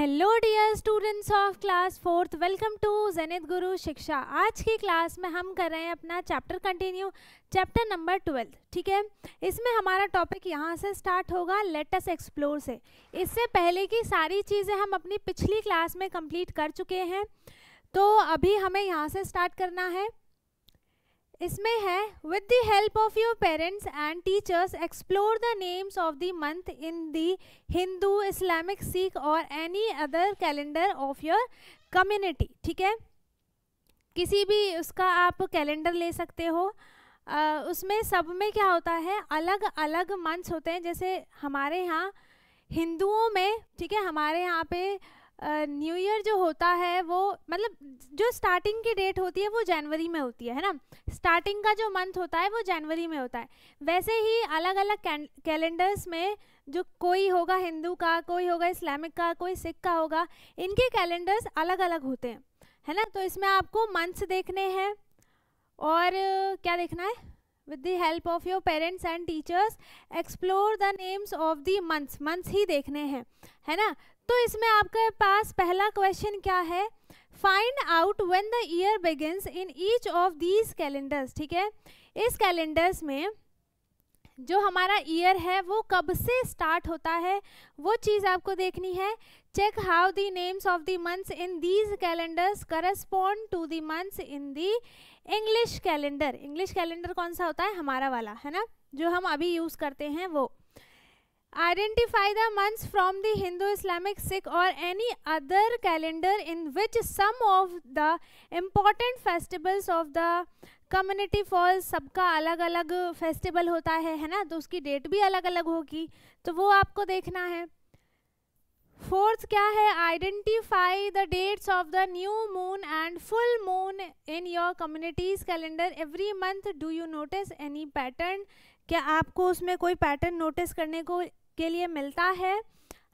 Hello dear students of class 4th, welcome to Zenith Guru Shiksha. आज की class में हम कर रहे हैं अपना चैप्टर कंटिन्यू, चैप्टर नंबर 12। ठीक है, इसमें हमारा टॉपिक यहाँ से स्टार्ट होगा लेट अस एक्सप्लोर से। इससे पहले की सारी चीज़ें हम अपनी पिछली क्लास में कंप्लीट कर चुके हैं, तो अभी हमें यहाँ से स्टार्ट करना है। इसमें है with the help of your parents and teachers explore the names of the month in the Hindu, Islamic, Sikh और any other calendar of your community. ठीक है, किसी भी उसका आप कैलेंडर ले सकते हो। उसमें सब में क्या होता है, अलग अलग मंथ्स होते हैं। जैसे हमारे यहाँ हिंदुओं में, ठीक है, हमारे यहाँ पे न्यू ईयर जो होता है वो मतलब जो स्टार्टिंग की डेट होती है वो जनवरी में होती है ना। स्टार्टिंग का जो मंथ होता है वो जनवरी में होता है। वैसे ही अलग अलग कैलेंडर्स में जो कोई होगा हिंदू का, कोई होगा इस्लामिक का, कोई सिख का होगा, इनके कैलेंडर्स अलग अलग होते हैं, है ना। तो इसमें आपको मंथ्स देखने हैं और क्या देखना है, with the help of your parents and teachers explore the names of the months, months ही देखने हैं, है ना। तो इसमें आपके पास पहला क्वेश्चन क्या है, find out when the year begins in each of these calendars. ठीक है, इस कैलेंडर्स में जो हमारा ईयर है वो कब से स्टार्ट होता है वो चीज़ आपको देखनी है। Check how the names of the months in these calendars correspond to the months in the English calendar. English calendar कौन सा होता है, हमारा वाला, है ना, जो हम अभी यूज़ करते हैं वो। Identify the months from the Hindu, Islamic, Sikh or any other calendar in which some of the important festivals of the community falls। सबका अलग अलग फेस्टिवल होता है ना, तो उसकी डेट भी अलग अलग होगी, तो वो आपको देखना है। फोर्थ क्या है, identify the dates of the new moon and full moon in your communities calendar every month. Do you notice any pattern, क्या आपको उसमें कोई पैटर्न नोटिस करने को के लिए मिलता है।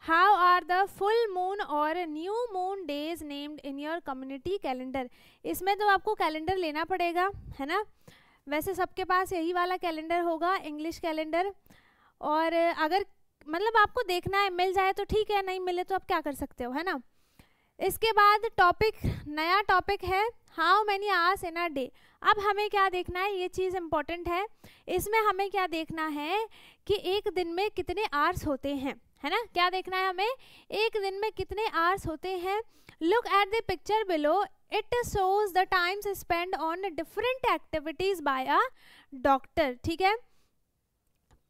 How are the full moon और new moon days named in your community calendar. इसमें तो आपको कैलेंडर लेना पड़ेगा, है ना। वैसे सबके पास यही वाला कैलेंडर होगा, इंग्लिश कैलेंडर। और अगर मतलब आपको देखना है, मिल जाए तो ठीक है, नहीं मिले तो आप क्या कर सकते हो, है ना। इसके बाद टॉपिक, नया टॉपिक है how many hours in a day. अब हमें क्या देखना है, ये चीज़ इम्पॉर्टेंट है। इसमें हमें क्या देखना है कि एक दिन में कितने आवर्स होते हैं, है ना। क्या देखना है हमें, एक दिन में कितने आवर्स होते हैं। Look at the picture below, it shows the times spend on different activities by a doctor. ठीक है,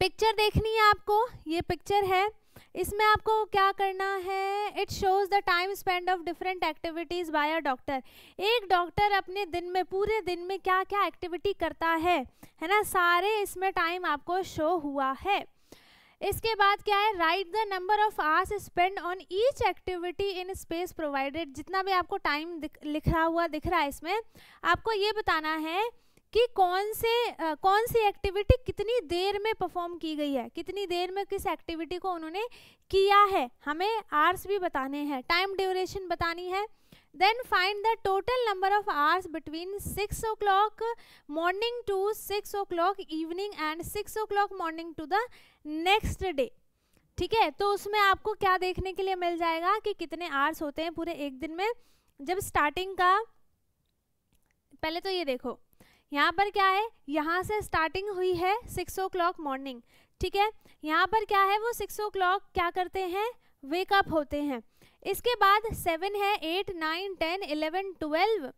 पिक्चर देखनी है आपको, ये पिक्चर है, इसमें आपको क्या करना है, it shows the time spend of different activities by a doctor. एक डॉक्टर अपने दिन में, पूरे दिन में क्या क्या एक्टिविटी करता है ना, सारे इसमें टाइम आपको शो हुआ है। इसके बाद क्या है, right the number of hours spend on each activity in space provided. जितना भी आपको टाइम लिखा हुआ दिख रहा है, इसमें आपको ये बताना है कि कौन सी एक्टिविटी कितनी देर में परफॉर्म की गई है, कितनी देर में किस एक्टिविटी को उन्होंने किया है। हमें आवर्स भी बताने हैं, टाइम ड्यूरेशन बतानी है। Then find the total number of hours between 6 o'clock morning to 6 o'clock evening and 6 o'clock morning to the next day. ठीक है, तो उसमें आपको क्या देखने के लिए मिल जाएगा कि कितने आवर्स होते हैं पूरे एक दिन में। जब स्टार्टिंग का, पहले तो ये देखो, यहाँ पर क्या है, यहाँ से स्टार्टिंग हुई है 6 o'clock मॉर्निंग। ठीक है, यहाँ पर क्या है, वो 6 o'clock क्या करते हैं, वेकअप होते हैं। इसके बाद 7 है, 8, 9, 10, 11, 12,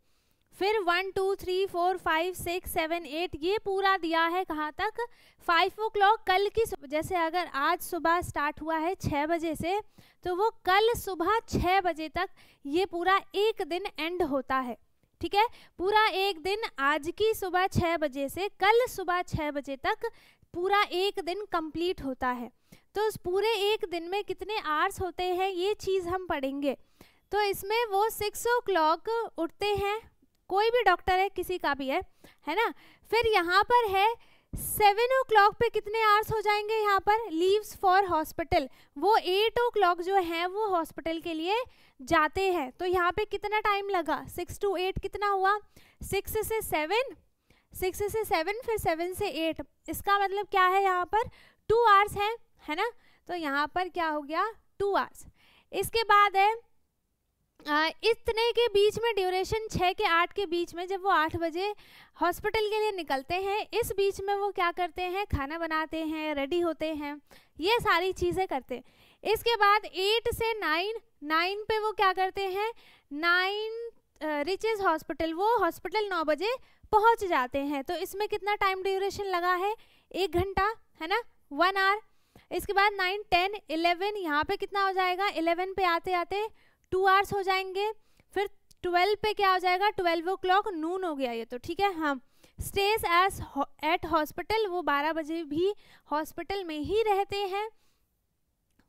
फिर 1, 2, 3, 4, 5, 6, 7, 8, ये पूरा दिया है कहाँ तक, 5 o'clock। कल की, जैसे अगर आज सुबह स्टार्ट हुआ है 6 बजे से, तो वो कल सुबह 6 बजे तक ये पूरा एक दिन एंड होता है। ठीक है, पूरा एक दिन, आज की सुबह 6 बजे से कल सुबह 6 बजे तक पूरा एक दिन कंप्लीट होता है। तो उस पूरे एक दिन में कितने आवर्स होते हैं ये चीज़ हम पढ़ेंगे। तो इसमें वो 6 o'clock उठते हैं, कोई भी डॉक्टर है, किसी का भी है ना। फिर यहाँ पर है 7 o'clock पे कितने आवर्स हो जाएंगे, यहाँ पर लीव्स फॉर हॉस्पिटल, वो 8 o'clock जो है वो हॉस्पिटल के लिए जाते हैं। तो यहाँ पे कितना टाइम लगा, 6 to 8 कितना हुआ, 6 से 7, 6 से 7, फिर 7 से 8, इसका मतलब क्या है, यहाँ पर 2 hours है ना। तो यहाँ पर क्या हो गया, 2 hours। इसके बाद है इतने के बीच में ड्यूरेशन 6 के 8 के बीच में, जब वो 8 बजे हॉस्पिटल के लिए निकलते हैं, इस बीच में वो क्या करते हैं, खाना बनाते हैं, रेडी होते हैं, ये सारी चीज़ें करते हैं। इसके बाद 8 से 9 पे वो क्या करते हैं, 9 रिचेज हॉस्पिटल, वो हॉस्पिटल 9 बजे पहुंच जाते हैं। तो इसमें कितना टाइम ड्यूरेशन लगा है, 1 घंटा है ना, 1 आवर। इसके बाद 9, 10, 11, यहाँ पे कितना हो जाएगा, 11 पे आते आते 2 आवर्स हो जाएंगे। फिर 12 पे क्या हो जाएगा, 12 o'clock, नून हो गया ये तो, ठीक है। हाँ, स्टेज एट हॉस्पिटल, वो 12 बजे भी हॉस्पिटल में ही रहते हैं।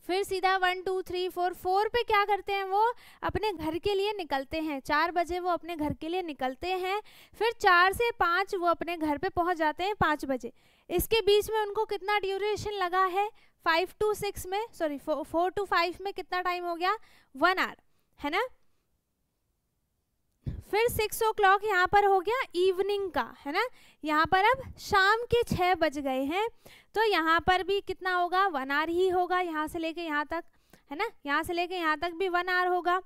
फिर सीधा 1, 2, 3, 4 पे क्या करते हैं, वो अपने घर के लिए निकलते हैं। 4 बजे वो अपने घर के लिए निकलते हैं। फिर 4 से 5 वो अपने घर पे पहुंच जाते हैं 5 बजे। इसके बीच में उनको कितना ड्यूरेशन लगा है, 5 to 6 में, सॉरी 4 to 5 में कितना टाइम हो गया, 1 आवर है ना। फिर 6 o'clock यहाँ पर हो गया इवनिंग का, है ना। यहाँ पर अब शाम के 6 बज गए हैं, तो यहाँ पर भी कितना होगा, 1 आवर ही होगा, यहाँ से लेके यहाँ तक, है ना। यहाँ से लेके यहाँ तक भी 1 आवर होगा।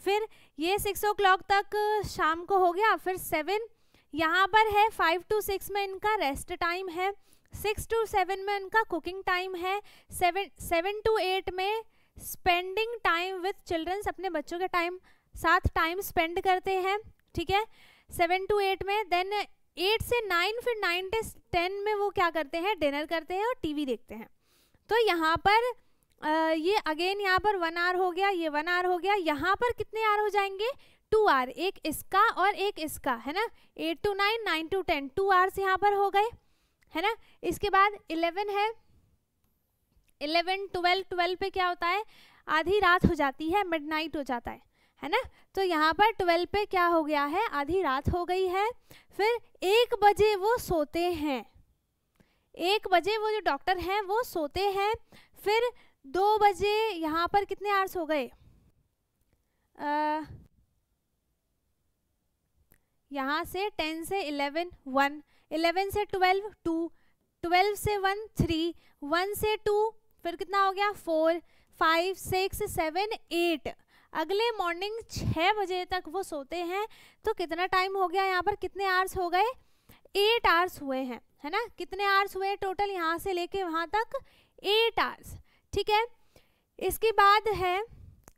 फिर ये 6 o'clock तक शाम को हो गया। फिर 7 यहाँ पर है, 5 to 6 में इनका रेस्ट टाइम है, 6 to 7 में इनका कुकिंग टाइम है, 7 to 8 में स्पेंडिंग टाइम विथ चिल्ड्रंस, अपने बच्चों के साथ टाइम स्पेंड करते हैं, ठीक है, 7 to 8 में। देन 8 से 9, फिर 9 to 10 में वो क्या करते हैं, डिनर करते हैं और टीवी देखते हैं। तो यहाँ पर ये अगेन यहाँ पर 1 आवर हो गया, ये 1 आवर हो गया। यहाँ पर कितने आवर हो जाएंगे, 2 आवर, एक इसका और एक इसका, है ना। 8 to 9, 9 to 10, 2 आवर्स यहाँ पर हो गए, है ना। इसके बाद 11 है, 11, 12 पे क्या होता है, आधी रात हो जाती है, मिडनाइट हो जाता है ना। तो यहाँ पर 12 पे क्या हो गया है, आधी रात हो गई है। फिर 1 बजे वो सोते हैं, 1 बजे वो जो डॉक्टर हैं वो सोते हैं। फिर 2 बजे यहाँ पर कितने आवर्स हो गए, यहाँ से 10 से 11, 1, 11 से 12, 2, 12 से 1, 3, 1 से 2, फिर कितना हो गया, 4, 5, 6, 7, 8। अगले मॉर्निंग 6 बजे तक वो सोते हैं। तो कितना टाइम हो गया, यहाँ पर कितने आवर्स हो गए, 8 आवर्स हुए हैं, है ना। कितने आवर्स हुए टोटल, यहाँ से लेके वहाँ तक 8 आवर्स, ठीक है। इसके बाद है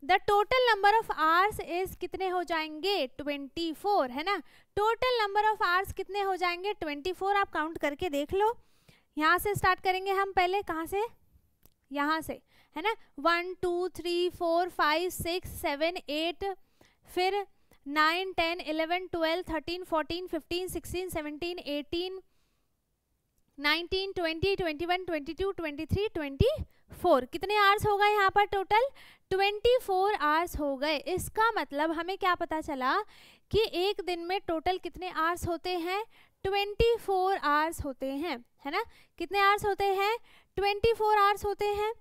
the total number of hours is, कितने हो जाएंगे, 24, है ना। टोटल नंबर ऑफ आवर्स कितने हो जाएंगे, 24। आप काउंट करके देख लो। यहाँ से स्टार्ट करेंगे हम पहले, कहाँ से, यहाँ से, है ना। 1, 2, 3, 4, 5, 6, 7, 8, फिर 9, 10, 11, 12, 13, 14, 15, 16, 17, 18, 19, 20, 21, 22, 23, 24। कितने आवर्स हो गए यहाँ पर टोटल, 24 आवर्स हो गए। इसका मतलब हमें क्या पता चला कि एक दिन में टोटल कितने आवर्स होते हैं, 24 आवर्स होते हैं, है ना। कितने आवर्स होते हैं, 24 आवर्स होते हैं।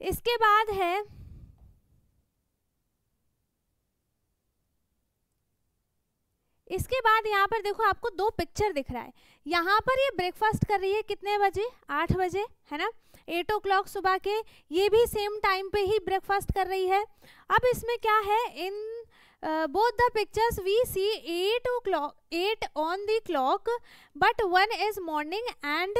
इसके बाद है यहाँ पर देखो, आपको 2 पिक्चर दिख रहा है। यहाँ पर ये ब्रेकफास्ट कर रही है कितने बजे, 8 बजे, है ना, 8 o'clock सुबह के। ये भी सेम टाइम पे ही ब्रेकफास्ट कर रही है। अब इसमें क्या है, इन both the pictures we see 8 on the clock, but one is morning and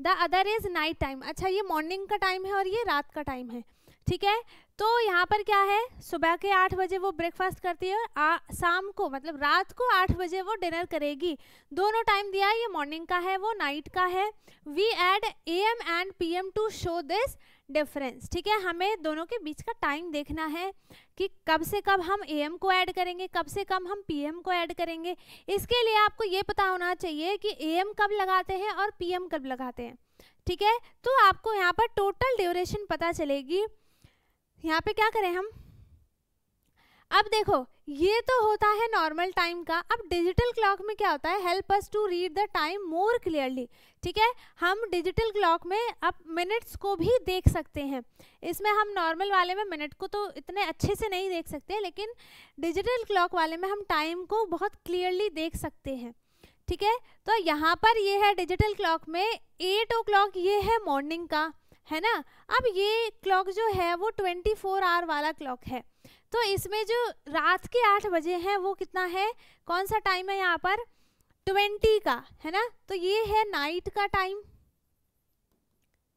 the other is night time। अच्छा, ये मॉर्निंग का टाइम है और ये रात का टाइम है, ठीक है। तो यहाँ पर क्या है, सुबह के 8 बजे वो ब्रेकफास्ट करती है और शाम को, मतलब रात को 8 बजे वो डिनर करेगी। दोनों टाइम दिया है, ये मॉर्निंग का है, वो नाइट का है। We add AM and PM to show this difference, ठीक है। हमें दोनों के बीच का टाइम देखना है कि कब से कब हम AM को ऐड करेंगे, कब से कब हम PM को ऐड करेंगे। इसके लिए आपको ये पता होना चाहिए कि AM कब लगाते हैं और PM कब लगाते हैं, ठीक है। तो आपको यहाँ पर टोटल ड्यूरेशन पता चलेगी। यहाँ पे क्या करें हम, अब देखो ये तो होता है नॉर्मल टाइम का। अब डिजिटल क्लॉक में क्या होता है, help us to read the time more clearly, ठीक है। हम डिजिटल क्लॉक में अब मिनट्स को भी देख सकते हैं। इसमें हम नॉर्मल वाले में मिनट को तो इतने अच्छे से नहीं देख सकते, लेकिन डिजिटल क्लॉक वाले में हम टाइम को बहुत क्लियरली देख सकते हैं, ठीक है। तो यहाँ पर ये है डिजिटल क्लॉक में 8 o'clock, ये है मॉर्निंग का, है ना। अब ये क्लॉक जो है वो 24 आवर वाला क्लॉक है, तो इसमें जो रात के 8 बजे हैं वो कितना है, कौन सा टाइम है यहाँ पर, 20 का, है ना। तो ये है नाइट का टाइम,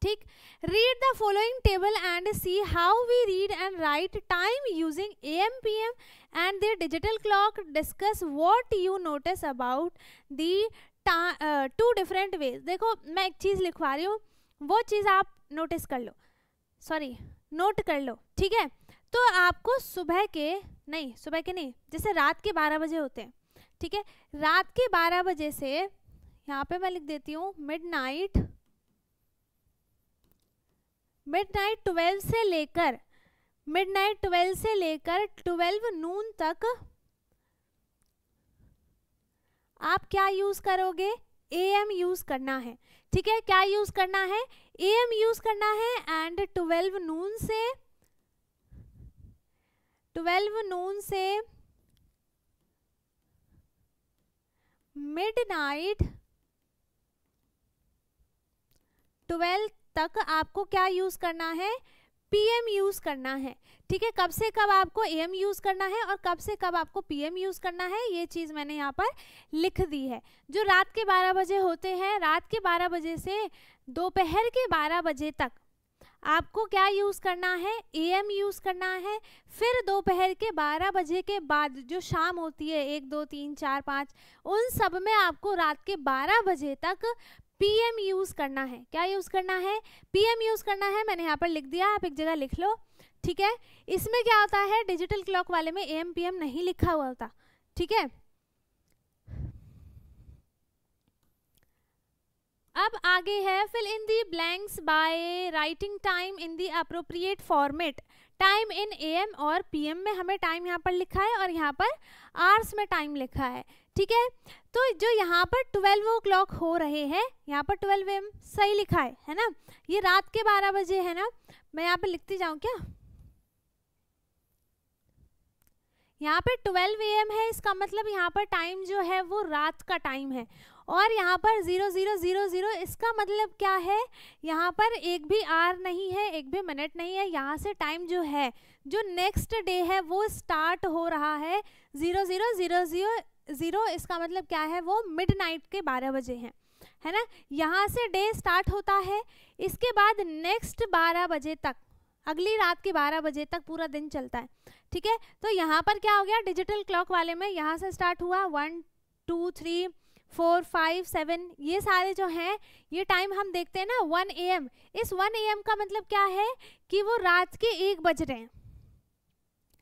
ठीक। Read the following table and see how we read and write time using AM PM and their digital clock. Discuss what you notice about the 2 different ways. देखो मैं एक चीज़ लिखवा रही हूँ, वो चीज़ आप नोटिस कर लो, सॉरी नोट कर लो, ठीक है। तो आपको सुबह के नहीं, जैसे रात के 12 बजे होते हैं, ठीक है। रात के 12 बजे से यहाँ पे मैं लिख देती हूँ मिडनाइट 12 से लेकर 12 नून तक आप क्या यूज करोगे, AM यूज करना है, ठीक है। क्या यूज करना है, AM यूज करना है। एंड 12 नून से मिडनाइट 12 तक आपको क्या यूज करना है, PM यूज करना है, ठीक है। कब से कब आपको AM यूज करना है और कब से कब आपको PM यूज करना है, ये चीज मैंने यहाँ पर लिख दी है। जो रात के 12 बजे होते हैं, रात के 12 बजे से दोपहर के 12 बजे तक आपको क्या यूज करना है, AM यूज करना है। फिर दोपहर के 12 बजे के बाद जो शाम होती है 1 2 3 4 5, उन सब में आपको रात के 12 बजे तक PM यूज करना है। क्या यूज करना है, PM यूज करना है। मैंने यहाँ पर लिख दिया, आप एक जगह लिख लो, ठीक है। इसमें क्या होता है, डिजिटल क्लॉक वाले में AM PM नहीं लिखा हुआ होता, ठीक है। अब आगे है fill in the blanks by writing time in the appropriate format. Time in AM और PM में हमें टाइम यहाँ पर लिखा है और यहाँ पर आवर्स में टाइम लिखा है, ठीक है। तो जो यहाँ पर 12 o'clock हो रहे हैं, यहाँ पर 12 AM सही लिखा है ना। ये रात के 12 बजे है ना, मैं यहाँ पे लिखती जाऊँ क्या, यहाँ पे 12 AM है, इसका मतलब यहाँ पर टाइम जो है वो रात का टाइम है। और यहाँ पर 0000, इसका मतलब क्या है, यहाँ पर एक भी आवर नहीं है, एक भी मिनट नहीं है। यहाँ से टाइम जो है, जो नेक्स्ट डे है वो स्टार्ट हो रहा है 0000, इसका मतलब क्या है, वो मिडनाइट के 12 बजे है ना। यहाँ से डे स्टार्ट होता है, इसके बाद नेक्स्ट 12 बजे तक, अगली रात के 12 बजे तक पूरा दिन चलता है, ठीक है। तो यहाँ पर क्या हो गया, डिजिटल क्लॉक वाले में यहाँ से स्टार्ट हुआ 1 2 3 4 5 7, ये सारे जो हैं ये टाइम हम देखते हैं ना 1 AM। इस 1 AM का मतलब क्या है कि वो रात के 1 बज रहे हैं,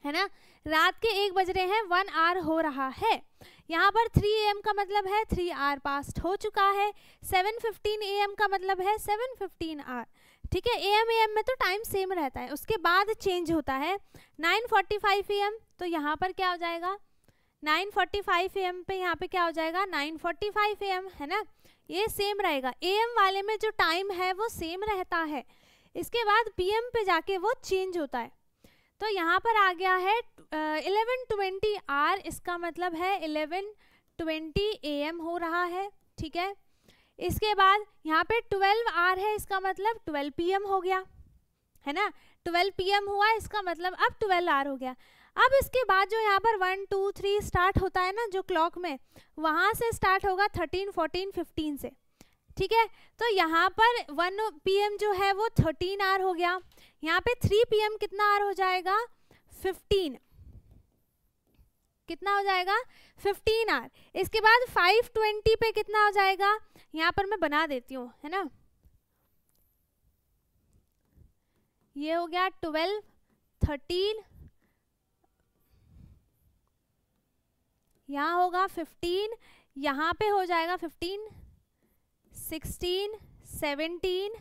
है ना। रात के 1 बज रहे हैं, 1 आवर हो रहा है। यहाँ पर 3 AM का मतलब है 3 आवर पास्ट हो चुका है। 7:15 AM का मतलब है 7:15 आवर, ठीक है। AM में तो टाइम सेम रहता है, उसके बाद चेंज होता है। 9:45 AM, तो यहाँ पर क्या हो जाएगा, 9:45 AM पे यहाँ पे क्या हो जाएगा, 9:45 AM, है ना। ये सेम रहेगा, AM वाले में जो टाइम है वो सेम रहता है, इसके बाद PM पे जाके वो चेंज होता है। तो यहाँ पर आ गया है 11:20 आवर, इसका मतलब है 11:20 AM हो रहा है, ठीक है। इसके बाद यहाँ पे 12 आवर है, इसका मतलब 12 PM हो गया, है ना। 12 PM हुआ, इसका मतलब अब 12 आवर हो गया। अब इसके बाद जो यहाँ पर 1 2 3 स्टार्ट होता है ना जो क्लॉक में, वहाँ से स्टार्ट होगा 13 14 15 से, ठीक है। तो यहाँ पर 1 PM जो है वो 13 आवर हो गया। यहाँ पे 3 PM कितना आवर हो जाएगा, 15, कितना हो जाएगा, 15 आवर। इसके बाद 5:20 पे कितना हो जाएगा, यहाँ पर मैं बना देती हूँ, है ना। ये हो गया 12 13, यहाँ होगा 15, यहाँ पे हो जाएगा 15 16 17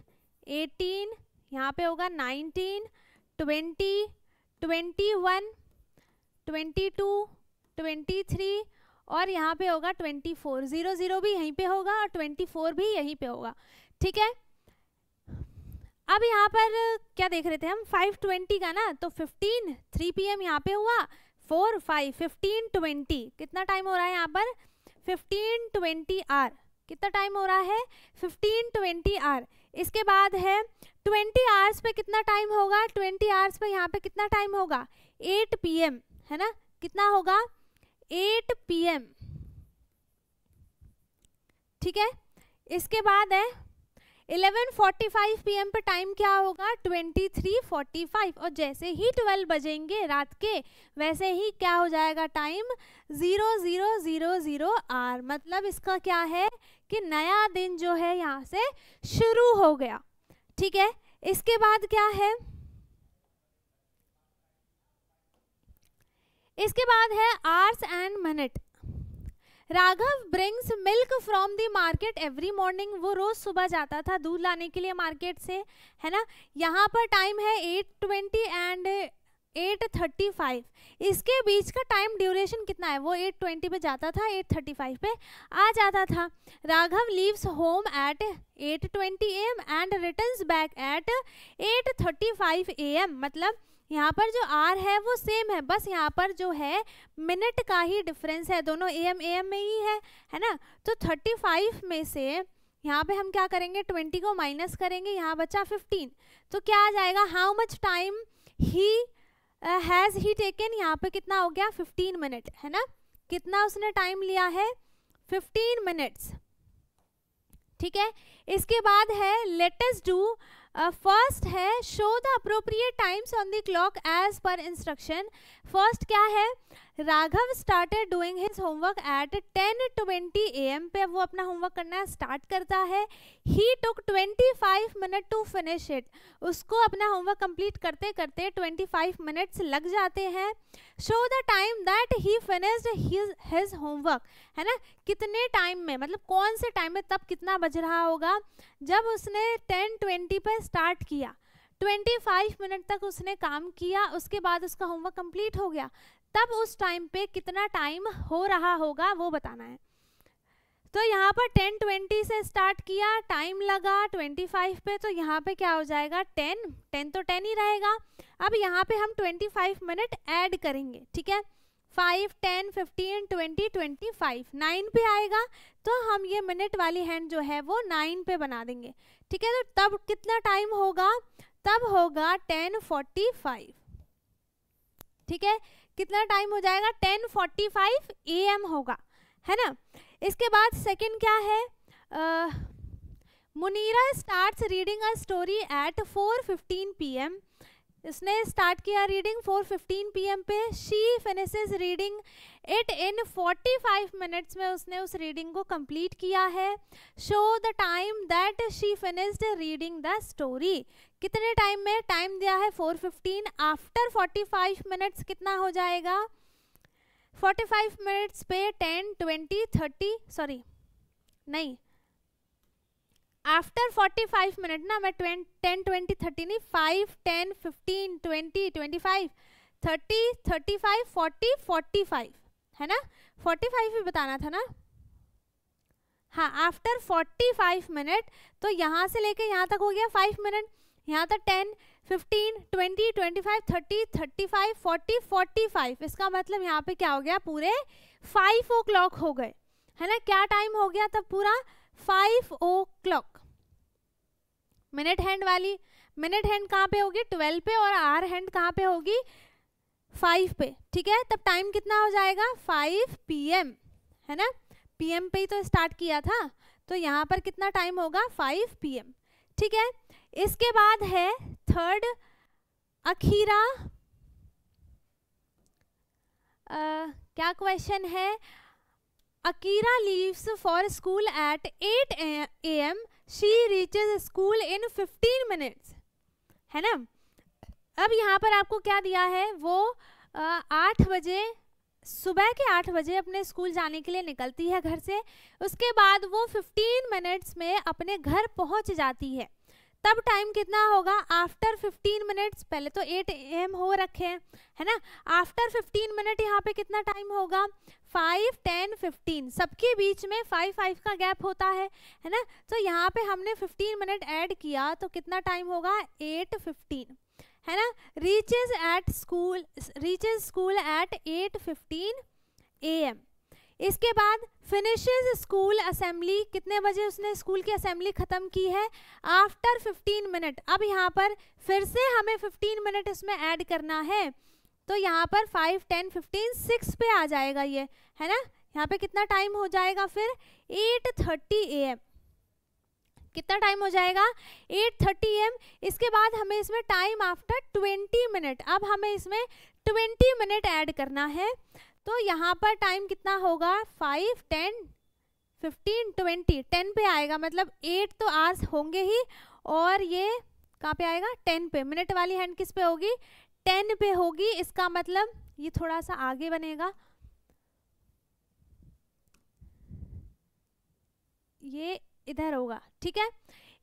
18, यहाँ पे होगा 19 20 21 22 23 और यहाँ पे होगा 24। 00 भी यहीं पे होगा और 24 भी यहीं पे होगा, ठीक है। अब यहाँ पर क्या देख रहे थे हम, 5:20 का ना, तो 15 3 PM यहाँ पे हुआ, 4 5 15 20, कितना टाइम हो रहा है यहाँ पर, 15 20 आवर। कितना टाइम हो रहा है, 15 20 आवर। इसके बाद है 20 आवर्स पे कितना टाइम होगा, 20 आवर्स पे यहाँ पे कितना टाइम होगा, 8 PM, है ना, कितना होगा 8 PM, ठीक है। इसके बाद है 11:45 PM पे टाइम क्या होगा, 23:45, और जैसे ही 12 बजेंगे रात के वैसे ही क्या हो जाएगा टाइम 00:00 आवर, मतलब इसका क्या है कि नया दिन जो है यहाँ से शुरू हो गया, ठीक है। इसके बाद क्या है, इसके बाद है hours and minute. Raghav brings milk from the market every morning, वो रोज सुबह जाता था दूध लाने के लिए मार्केट से, है ना। यहाँ पर टाइम है 8:20 एंड 8:35, इसके बीच का टाइम ड्यूरेशन कितना है, वो 8:20 पे जाता था, 8:35 पे आ जाता था। Raghav leaves home at 8:20 AM and returns back at 8:35 AM, मतलब यहाँ पर जो आर है वो सेम है, बस यहाँ पर जो है मिनट का ही डिफरेंस है, दोनों AM में ही है ना। तो 35 में से यहाँ पे हम क्या करेंगे, 20 को माइनस करेंगे, यहाँ बचा 15, तो क्या आ जाएगा, how much time he has he taken, यहाँ पे कितना हो गया 15 मिनट, है ना, कितना उसने टाइम लिया है 15 मिनट्स, ठीक है। इसके बाद है लेट अस डू, फर्स्ट है show the appropriate times on the clock as per instruction. First क्या है, Raghav started doing his homework at 10:20 AM पे वो अपना होमवर्क करना स्टार्ट करता है। ही टुक 25 मिनट टू फिनिश इट, उसको अपना होमवर्क कंप्लीट करते करते 25 मिनट्स लग जाते हैं। Show the time that he finished his homework, है ना, कितने टाइम में, मतलब कौन से टाइम में, तब कितना बज रहा होगा जब उसने 10:20 पे स्टार्ट किया, 25 मिनट तक उसने काम किया, उसके बाद उसका होमवर्क कंप्लीट हो गया, तब उस टाइम पे कितना टाइम हो रहा होगा वो बताना है। तो यहाँ पर 10:20 से स्टार्ट किया, टाइम लगा 25 पे, तो यहाँ पे क्या हो जाएगा 10 तो 10 ही रहेगा। अब यहाँ पे हम 25 मिनट ऐड करेंगे, ठीक है, 5, 10, 15, 20, 25, 9 पे आएगा, तो हम ये मिनट वाली हैंड जो है वो 9 पे बना देंगे, ठीक है। तो तब कितना टाइम होगा, तब होगा 10:45, ठीक है, कितना टाइम हो जाएगा 10:45 AM होगा, है ना। इसके बाद सेकंड क्या है, Munira starts reading a story at 4:15 PM, इसने स्टार्ट किया रीडिंग 4:15 PM पे। She finishes reading it in 45 minutes में उसने उस रीडिंग को कंप्लीट किया है। Show the time that she finished reading the story, कितने टाइम में, टाइम दिया है 4:15, आफ्टर 45 मिनट्स कितना हो जाएगा, 45 मिनट्स पे 10, 20, 30, सॉरी नहीं, आफ्टर 45 मिनट ना, मैं 10, 20, 30 नहीं, 5, 10, 15, 20, 25, 30, 35, 40, 45, है ना, 45 ही बताना था ना, हाँ, आफ्टर 45 मिनट, तो यहाँ से लेके यहाँ तक हो गया 5 मिनट, यहाँ तक 10, 15, 20, 25, 30, 35, 40, 45, इसका मतलब यहाँ पे क्या हो गया, पूरे 5 o'clock हो गए, है ना। क्या टाइम हो गया तब पूरा 5 o'clock। मिनट हैंड वाली, मिनट हैंड कहाँ पे होगी 12 पे, और आवर हैंड कहाँ पे होगी 5 पे, ठीक है। तब टाइम कितना हो जाएगा 5 PM, है ना, PM पे ही तो स्टार्ट किया था, तो यहाँ पर कितना टाइम होगा 5 PM, ठीक है। इसके बाद है थर्ड, अखीरा, क्या क्वेश्चन है, Akira leaves for school eight 8 AM, she reaches school in 15 minutes, है ना। अब यहाँ पर आपको क्या दिया है, वो 8 बजे, सुबह के 8 बजे अपने स्कूल जाने के लिए निकलती है घर से, उसके बाद वो 15 मिनट्स में अपने घर पहुँच जाती है, तब टाइम कितना होगा, आफ्टर 15 मिनट्स, पहले तो 8 AM हो रखे हैं, है ना, आफ्टर 15 मिनट यहाँ पे कितना टाइम होगा 5, 10, 15, सबके बीच में 5 का गैप होता है ना। तो यहाँ पे हमने 15 मिनट ऐड किया तो कितना टाइम होगा 8:15, है ना। Reaches school eight 8:15 AM। इसके बाद फिनिशेस स्कूल असेंबली, कितने बजे उसने स्कूल की असेंबली ख़त्म की है? After 15 minute. अब यहाँ पर फिर से हमें 15 मिनट इसमें ऐड करना है, तो यहाँ पर 5, 10, 15, 6 पे आ जाएगा ये, है ना। यहाँ पे कितना टाइम हो जाएगा फिर? 8:30 AM। कितना टाइम हो जाएगा? 8:30 AM। इसके बाद हमें इसमें टाइम आफ्टर 20 मिनट, अब हमें इसमें 20 मिनट ऐड करना है, तो यहाँ पर टाइम कितना होगा? 5, 10, 15, 20, 10 पे आएगा, मतलब 8 तो आवर्स होंगे ही, और ये कहाँ पे आएगा? 10 पे। मिनट वाली हैंड किस पे होगी? 10 पे होगी। इसका मतलब ये थोड़ा सा आगे बनेगा, ये इधर होगा, ठीक है।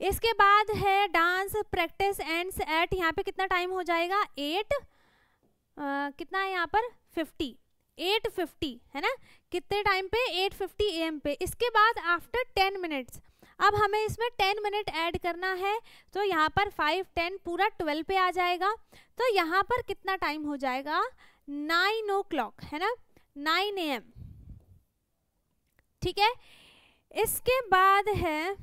इसके बाद है डांस प्रैक्टिस एंड्स एट, यहाँ पे कितना टाइम हो जाएगा? 8 कितना है यहाँ पर? 50, 8:50, है ना। कितने टाइम पे? 8:50 AM पे। इसके बाद आफ्टर 10 मिनट्स, अब हमें इसमें 10 मिनट ऐड करना है, तो यहाँ पर 5, 10 पूरा 12 पे आ जाएगा, तो यहाँ पर कितना टाइम हो जाएगा? 9 o'clock, है ना, 9 AM, ठीक है। इसके बाद है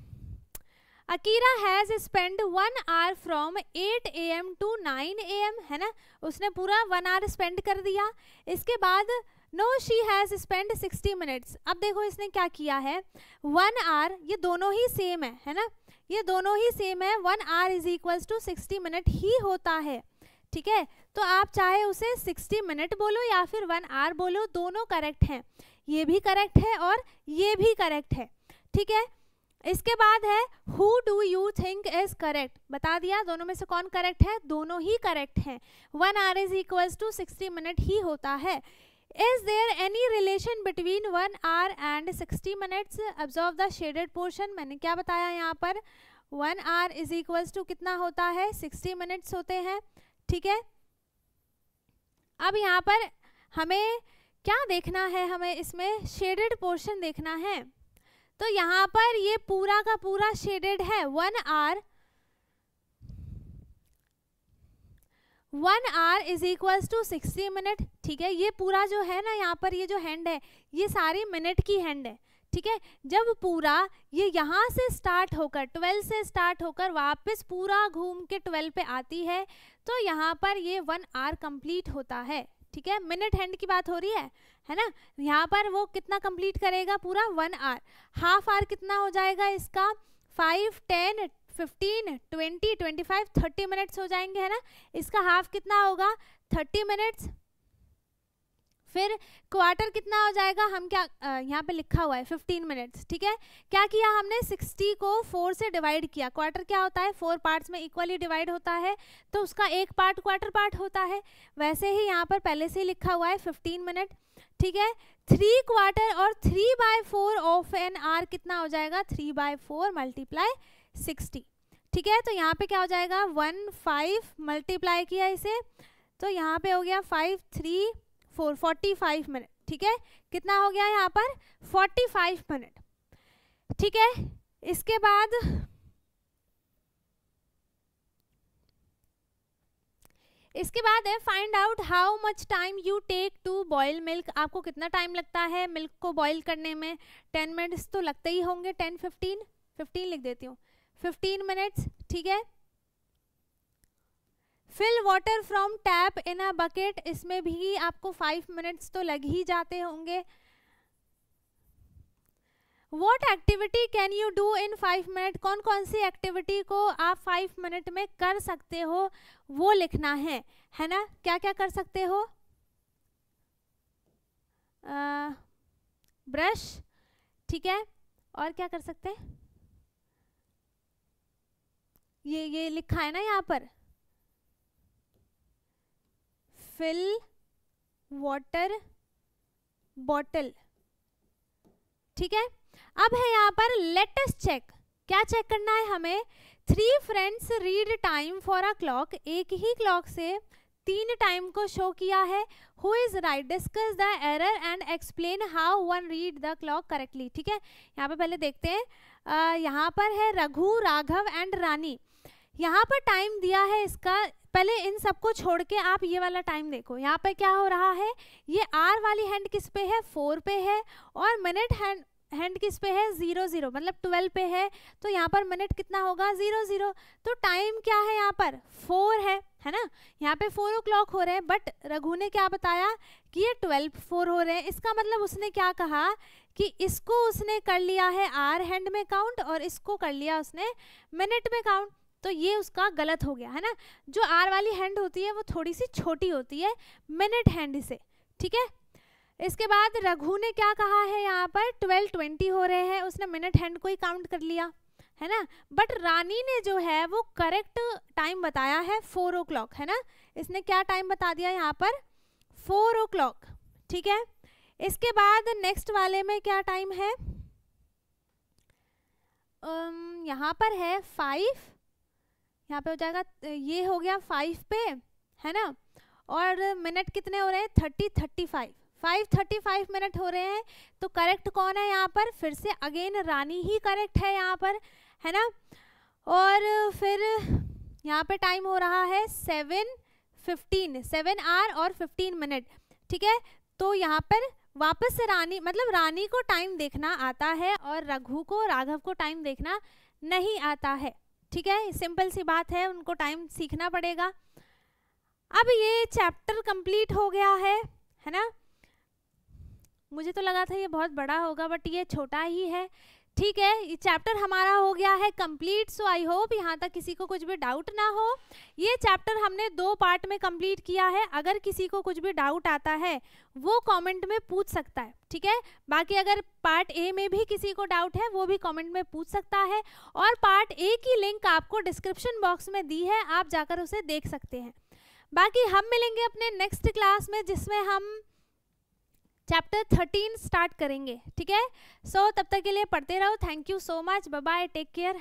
Akira has spend 1 hour from 8 AM to 9 AM, है ना, उसने पूरा 1 hour स्पेंड कर दिया। इसके बाद now she has spend 60 minutes. अब देखो इसने क्या किया है, 1 hour, ये दोनों ही सेम है ना, ये दोनों ही सेम है। 1 hour is equals to 60 minute ही होता है, ठीक है। तो आप चाहे उसे 60 मिनट बोलो या फिर 1 hour बोलो, दोनों करेक्ट हैं, ये भी करेक्ट है और ये भी करेक्ट है, ठीक है। इसके बाद है who do you think is correct, बता दिया दोनों में से कौन करेक्ट है, दोनों ही करेक्ट हैं। 1 hour is equals to 60 minute ही होता है। Is there any relation between 1 hour and 60 minutes? Observe the shaded portion. मैंने क्या बताया यहाँ पर? 1 hour इज इक्वल्स टू कितना होता है? 60 मिनट्स होते हैं, ठीक है। अब यहाँ पर हमें क्या देखना है? हमें इसमें शेडेड पोर्शन देखना है, तो यहाँ पर ये पूरा का पूरा शेडेड है। 1 hour is equals to 60 minute, ठीक है। ये पूरा जो है ना, यहाँ पर ये जो हैंड है, ये सारी मिनट की हैंड है, ठीक है। जब पूरा ये यहाँ से स्टार्ट होकर 12 से स्टार्ट होकर वापस पूरा घूम के 12 पे आती है, तो यहाँ पर ये 1 hour कंप्लीट होता है, ठीक है। मिनट हैंड की बात हो रही है ना। यहाँ पर वो कितना कंप्लीट करेगा? पूरा 1 hour। हाफ आवर कितना हो जाएगा इसका? 5, 10, 15, 20, 25, 30 मिनट्स हो जाएंगे, है ना। इसका हाफ कितना होगा? 30 मिनट्स। फिर क्वार्टर कितना हो जाएगा? हम क्या यहाँ पे लिखा हुआ है 15 मिनट्स, ठीक है। क्या किया हमने? 60 को 4 से डिवाइड किया। क्वार्टर क्या होता है? 4 पार्ट्स में इक्वली डिवाइड होता है, तो उसका एक पार्ट क्वार्टर पार्ट होता है। वैसे ही यहाँ पर पहले से ही लिखा हुआ है 15 मिनट, ठीक है। 3 क्वार्टर और 3/4 ऑफ एन आवर कितना हो जाएगा? 3/4 मल्टीप्लाई 60, ठीक है। तो यहाँ पे क्या हो जाएगा? 15 मल्टीप्लाई किया इसे, तो यहाँ पे हो गया 5, 3, 4, 45 मिनट, ठीक है। कितना हो गया यहाँ पर? 45 मिनट, ठीक है। इसके बाद है find out how much time you take to boil milk. आपको कितना टाइम लगता है मिल्क को बॉईल करने में? 10 मिनट्स तो लगते ही होंगे। 10, 15 लिख देती हूँ, 15 मिनट्स, ठीक है। Fill water from tap in a bucket, इसमें भी आपको 5 मिनट्स तो लग ही जाते होंगे। What activity can you do in 5 minute? कौन कौन सी एक्टिविटी को आप 5 मिनट में कर सकते हो वो लिखना है ना। क्या क्या कर सकते हो? ब्रश, ठीक है। और क्या कर सकते हैं? ये लिखा है ना यहाँ पर, फिल वाटर बॉटल, ठीक है। अब है यहाँ पर लेट अस चेक। क्या चेक करना है हमें? 3 friends read time for a clock, एक ही क्लॉक से 3 टाइम को शो किया है। Who is right? Discuss the error and explain how one read the clock correctly, ठीक है। यहाँ पे पहले देखते हैं, यहाँ पर है रघु, राघव एंड रानी। यहाँ पर टाइम दिया है इसका, पहले इन सबको छोड़ के आप ये वाला टाइम देखो, यहाँ पे क्या हो रहा है, ये आर वाली हैंड किस पे है, 4 पे है, और मिनट हैंड किस पे है, 0 मतलब 12 पे है, तो यहाँ पर मिनट कितना होगा, 0 तो टाइम क्या है यहाँ पर 4 है ना, यहाँ पे 4 o'clock हो रहे हैं, बट रघु ने क्या बताया कि ये 12:04 हो रहे हैं। इसका मतलब उसने क्या कहा कि इसको उसने कर लिया है आर हैंड में काउंट और इसको कर लिया उसने मिनट में काउंट, तो ये उसका गलत हो गया है ना। जो आर वाली हैंड होती है वो थोड़ी सी छोटी होती है मिनट हैंड से, ठीक है। इसके बाद रघु ने क्या कहा है, यहाँ पर 12:20 हो रहे हैं, उसने मिनट हैंड को ही काउंट कर लिया है ना। बट रानी ने जो है वो करेक्ट टाइम बताया है 4 o'clock, है ना। इसने क्या टाइम बता दिया यहाँ पर, 4 o'clock, ठीक है। इसके बाद नेक्स्ट वाले में क्या टाइम है, यहाँ पर है 5, यहाँ पे हो जाएगा, ये हो गया 5 पे, है ना। और मिनट कितने हो रहे हैं, 5:35 मिनट हो रहे हैं। तो करेक्ट कौन है यहाँ पर, फिर से अगेन रानी ही करेक्ट है यहाँ पर, है ना। और फिर यहाँ पे टाइम हो रहा है 7:15, 7 आवर और 15 मिनट, ठीक है। तो यहाँ पर वापस से रानी, मतलब रानी को टाइम देखना आता है और रघु को, राघव को टाइम देखना नहीं आता है, ठीक है। सिंपल सी बात है, उनको टाइम सीखना पड़ेगा। अब ये चैप्टर कंप्लीट हो गया है ना। मुझे तो लगा था ये बहुत बड़ा होगा, बट ये छोटा ही है, ठीक है। ये चैप्टर हमारा हो गया है कंप्लीट। सो आई होप यहाँ तक किसी को कुछ भी डाउट ना हो। ये चैप्टर हमने 2 पार्ट में कंप्लीट किया है। अगर किसी को कुछ भी डाउट आता है वो कमेंट में पूछ सकता है, ठीक है। बाकी अगर पार्ट ए में भी किसी को डाउट है वो भी कमेंट में पूछ सकता है, और पार्ट ए की लिंक आपको डिस्क्रिप्शन बॉक्स में दी है, आप जाकर उसे देख सकते हैं। बाकी हम मिलेंगे अपने नेक्स्ट क्लास में, जिसमें हम चैप्टर 13 स्टार्ट करेंगे, ठीक है। सो तब तक के लिए पढ़ते रहो। Thank you so much, bye bye, take care.